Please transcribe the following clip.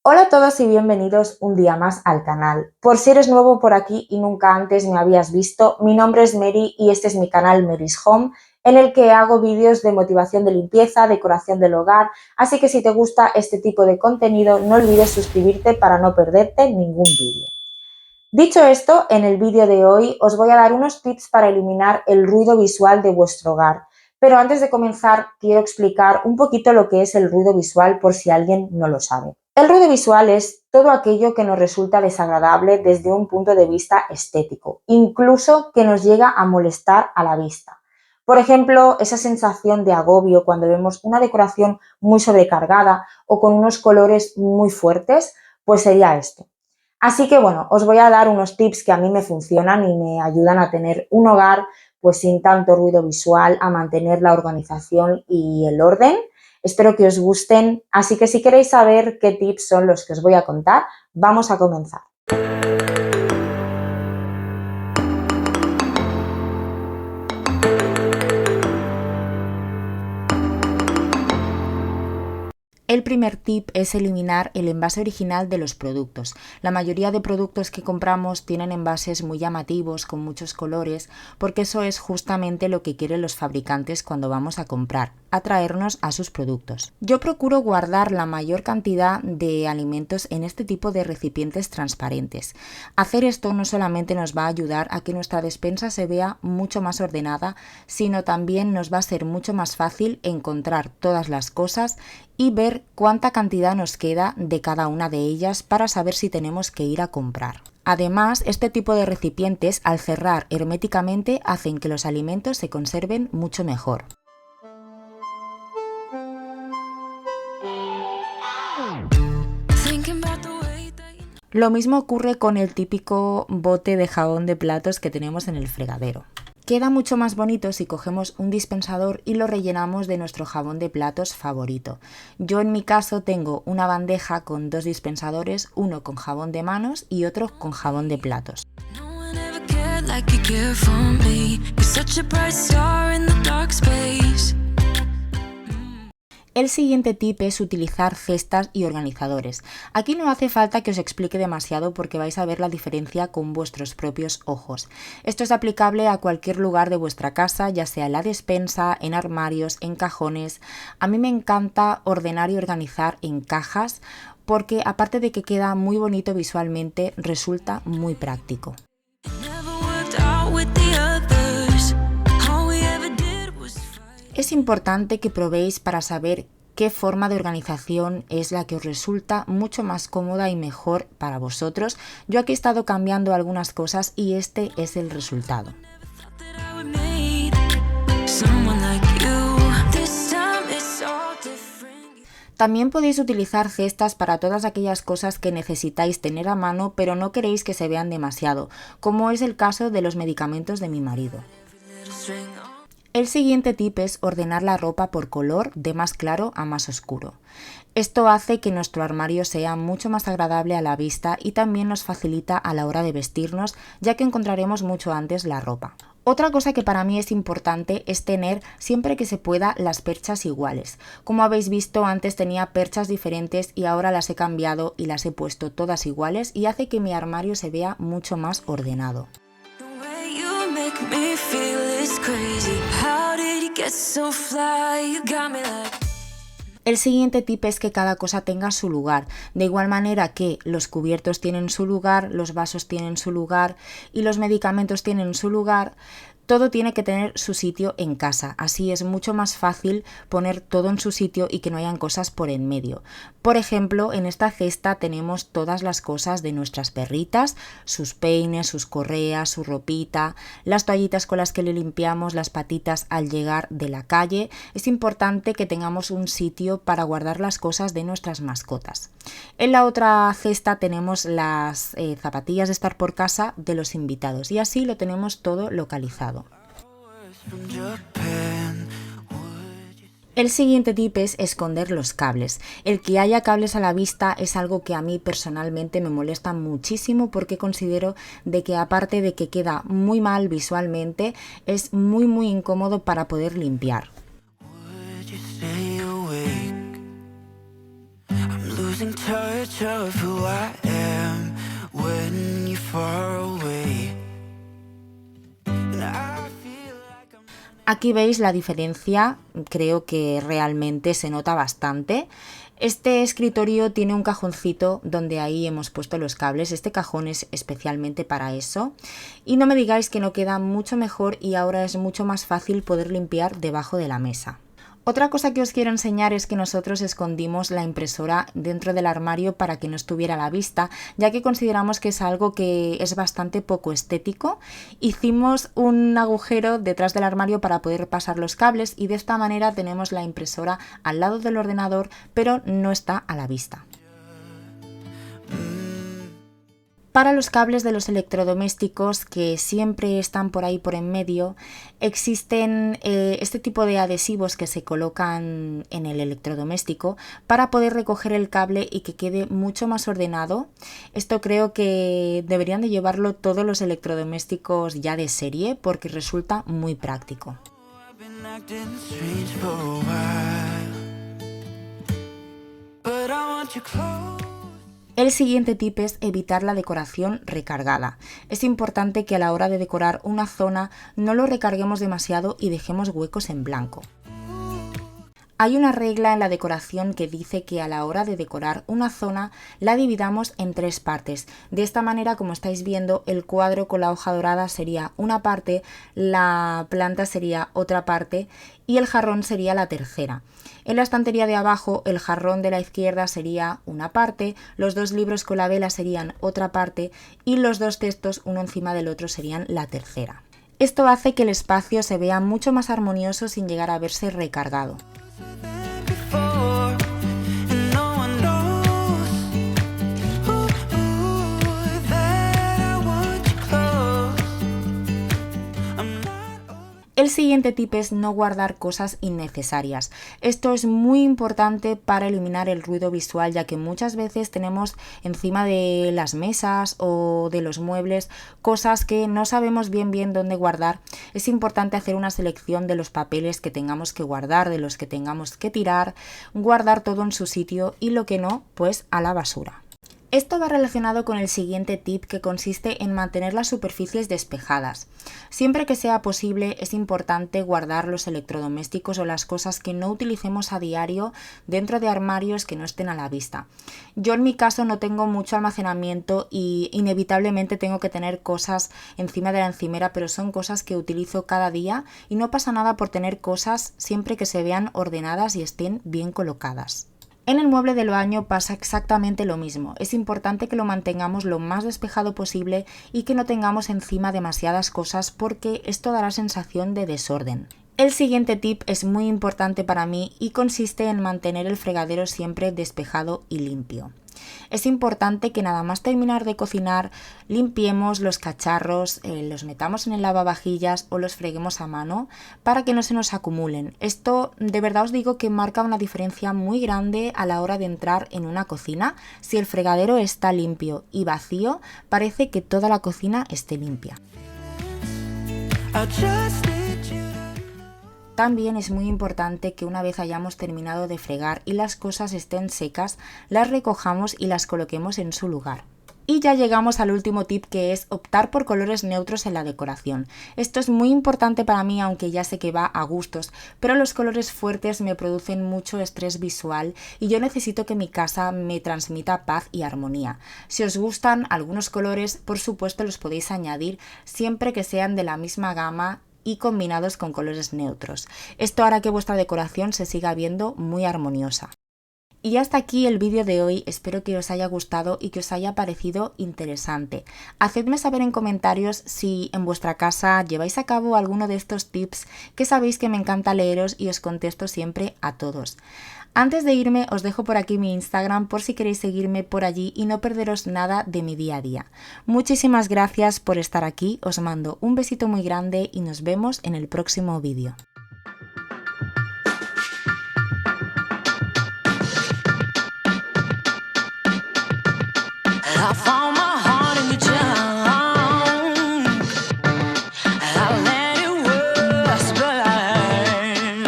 Hola a todos y bienvenidos un día más al canal. Por si eres nuevo por aquí y nunca antes me habías visto, mi nombre es Mary y este es mi canal MERYSHOME, en el que hago vídeos de motivación de limpieza, decoración del hogar, así que si te gusta este tipo de contenido no olvides suscribirte para no perderte ningún vídeo. Dicho esto, en el vídeo de hoy os voy a dar unos tips para eliminar el ruido visual de vuestro hogar, pero antes de comenzar quiero explicar un poquito lo que es el ruido visual por si alguien no lo sabe. El ruido visual es todo aquello que nos resulta desagradable desde un punto de vista estético, incluso que nos llega a molestar a la vista. Por ejemplo, esa sensación de agobio cuando vemos una decoración muy sobrecargada o con unos colores muy fuertes, pues sería esto. Así que bueno, os voy a dar unos tips que a mí me funcionan y me ayudan a tener un hogar pues sin tanto ruido visual, a mantener la organización y el orden. Espero que os gusten, así que si queréis saber qué tips son los que os voy a contar, vamos a comenzar. El primer tip es eliminar el envase original de los productos. La mayoría de productos que compramos tienen envases muy llamativos, con muchos colores, porque eso es justamente lo que quieren los fabricantes cuando vamos a comprar, atraernos a sus productos. Yo procuro guardar la mayor cantidad de alimentos en este tipo de recipientes transparentes. Hacer esto no solamente nos va a ayudar a que nuestra despensa se vea mucho más ordenada, sino también nos va a ser mucho más fácil encontrar todas las cosas y ver cuánta cantidad nos queda de cada una de ellas para saber si tenemos que ir a comprar. Además, este tipo de recipientes, al cerrar herméticamente, hacen que los alimentos se conserven mucho mejor. Lo mismo ocurre con el típico bote de jabón de platos que tenemos en el fregadero. Queda mucho más bonito si cogemos un dispensador y lo rellenamos de nuestro jabón de platos favorito. Yo en mi caso tengo una bandeja con dos dispensadores, uno con jabón de manos y otro con jabón de platos. El siguiente tip es utilizar cestas y organizadores. Aquí no hace falta que os explique demasiado porque vais a ver la diferencia con vuestros propios ojos. Esto es aplicable a cualquier lugar de vuestra casa, ya sea en la despensa, en armarios, en cajones. A mí me encanta ordenar y organizar en cajas porque aparte de que queda muy bonito visualmente, resulta muy práctico. Es importante que probéis para saber qué forma de organización es la que os resulta mucho más cómoda y mejor para vosotros. Yo aquí he estado cambiando algunas cosas y este es el resultado. También podéis utilizar cestas para todas aquellas cosas que necesitáis tener a mano pero no queréis que se vean demasiado, como es el caso de los medicamentos de mi marido. El siguiente tip es ordenar la ropa por color de más claro a más oscuro. Esto hace que nuestro armario sea mucho más agradable a la vista y también nos facilita a la hora de vestirnos, ya que encontraremos mucho antes la ropa. Otra cosa que para mí es importante es tener siempre que se pueda las perchas iguales. Como habéis visto, antes tenía perchas diferentes y ahora las he cambiado y las he puesto todas iguales y hace que mi armario se vea mucho más ordenado. El siguiente tip es que cada cosa tenga su lugar, de igual manera que los cubiertos tienen su lugar, los vasos tienen su lugar y los medicamentos tienen su lugar. Todo tiene que tener su sitio en casa, así es mucho más fácil poner todo en su sitio y que no hayan cosas por en medio. Por ejemplo, en esta cesta tenemos todas las cosas de nuestras perritas, sus peines, sus correas, su ropita, las toallitas con las que le limpiamos las patitas al llegar de la calle. Es importante que tengamos un sitio para guardar las cosas de nuestras mascotas. En la otra cesta tenemos las zapatillas de estar por casa de los invitados y así lo tenemos todo localizado. El siguiente tip es esconder los cables. El que haya cables a la vista es algo que a mí personalmente me molesta muchísimo porque considero de que aparte de que queda muy mal visualmente, es muy incómodo para poder limpiar. losing touch of who I am when you're far away. And I feel like I'm... Aquí veis la diferencia, creo que realmente se nota bastante. Este escritorio tiene un cajoncito donde ahí hemos puesto los cables. Este cajón es especialmente para eso. Y no me digáis que no queda mucho mejor y ahora es mucho más fácil poder limpiar debajo de la mesa. Otra cosa que os quiero enseñar es que nosotros escondimos la impresora dentro del armario para que no estuviera a la vista, ya que consideramos que es algo que es bastante poco estético. Hicimos un agujero detrás del armario para poder pasar los cables y de esta manera tenemos la impresora al lado del ordenador, pero no está a la vista. Para los cables de los electrodomésticos que siempre están por ahí por en medio, existen este tipo de adhesivos que se colocan en el electrodoméstico para poder recoger el cable y que quede mucho más ordenado. Esto creo que deberían de llevarlo todos los electrodomésticos ya de serie porque resulta muy práctico. El siguiente tip es evitar la decoración recargada. Es importante que a la hora de decorar una zona no lo recarguemos demasiado y dejemos huecos en blanco. Hay una regla en la decoración que dice que a la hora de decorar una zona la dividamos en 3 partes. De esta manera, como estáis viendo, el cuadro con la hoja dorada sería una parte, la planta sería otra parte y el jarrón sería la tercera. En la estantería de abajo, el jarrón de la izquierda sería una parte, los 2 libros con la vela serían otra parte y los 2 textos uno encima del otro serían la tercera. Esto hace que el espacio se vea mucho más armonioso sin llegar a verse recargado. El siguiente tip es no guardar cosas innecesarias. Esto es muy importante para eliminar el ruido visual, ya que muchas veces tenemos encima de las mesas o de los muebles cosas que no sabemos bien dónde guardar. Es importante hacer una selección de los papeles que tengamos que guardar, de los que tengamos que tirar, guardar todo en su sitio y lo que no, pues a la basura. Esto va relacionado con el siguiente tip, que consiste en mantener las superficies despejadas. Siempre que sea posible es importante guardar los electrodomésticos o las cosas que no utilicemos a diario dentro de armarios que no estén a la vista. Yo en mi caso no tengo mucho almacenamiento y inevitablemente tengo que tener cosas encima de la encimera, pero son cosas que utilizo cada día y no pasa nada por tener cosas siempre que se vean ordenadas y estén bien colocadas. En el mueble del baño pasa exactamente lo mismo. Es importante que lo mantengamos lo más despejado posible y que no tengamos encima demasiadas cosas porque esto dará sensación de desorden. El siguiente tip es muy importante para mí y consiste en mantener el fregadero siempre despejado y limpio. Es importante que nada más terminar de cocinar limpiemos los cacharros, los metamos en el lavavajillas o los freguemos a mano para que no se nos acumulen. Esto de verdad os digo que marca una diferencia muy grande a la hora de entrar en una cocina. Si el fregadero está limpio y vacío, parece que toda la cocina esté limpia. También es muy importante que una vez hayamos terminado de fregar y las cosas estén secas, las recojamos y las coloquemos en su lugar. Y ya llegamos al último tip, que es optar por colores neutros en la decoración. Esto es muy importante para mí, aunque ya sé que va a gustos, pero los colores fuertes me producen mucho estrés visual y yo necesito que mi casa me transmita paz y armonía. Si os gustan algunos colores, por supuesto los podéis añadir siempre que sean de la misma gama y combinados con colores neutros. Esto hará que vuestra decoración se siga viendo muy armoniosa. Y hasta aquí el vídeo de hoy, espero que os haya gustado y que os haya parecido interesante. Hacedme saber en comentarios si en vuestra casa lleváis a cabo alguno de estos tips, que sabéis que me encanta leeros y os contesto siempre a todos. Antes de irme os dejo por aquí mi Instagram por si queréis seguirme por allí y no perderos nada de mi día a día. Muchísimas gracias por estar aquí, os mando un besito muy grande y nos vemos en el próximo vídeo.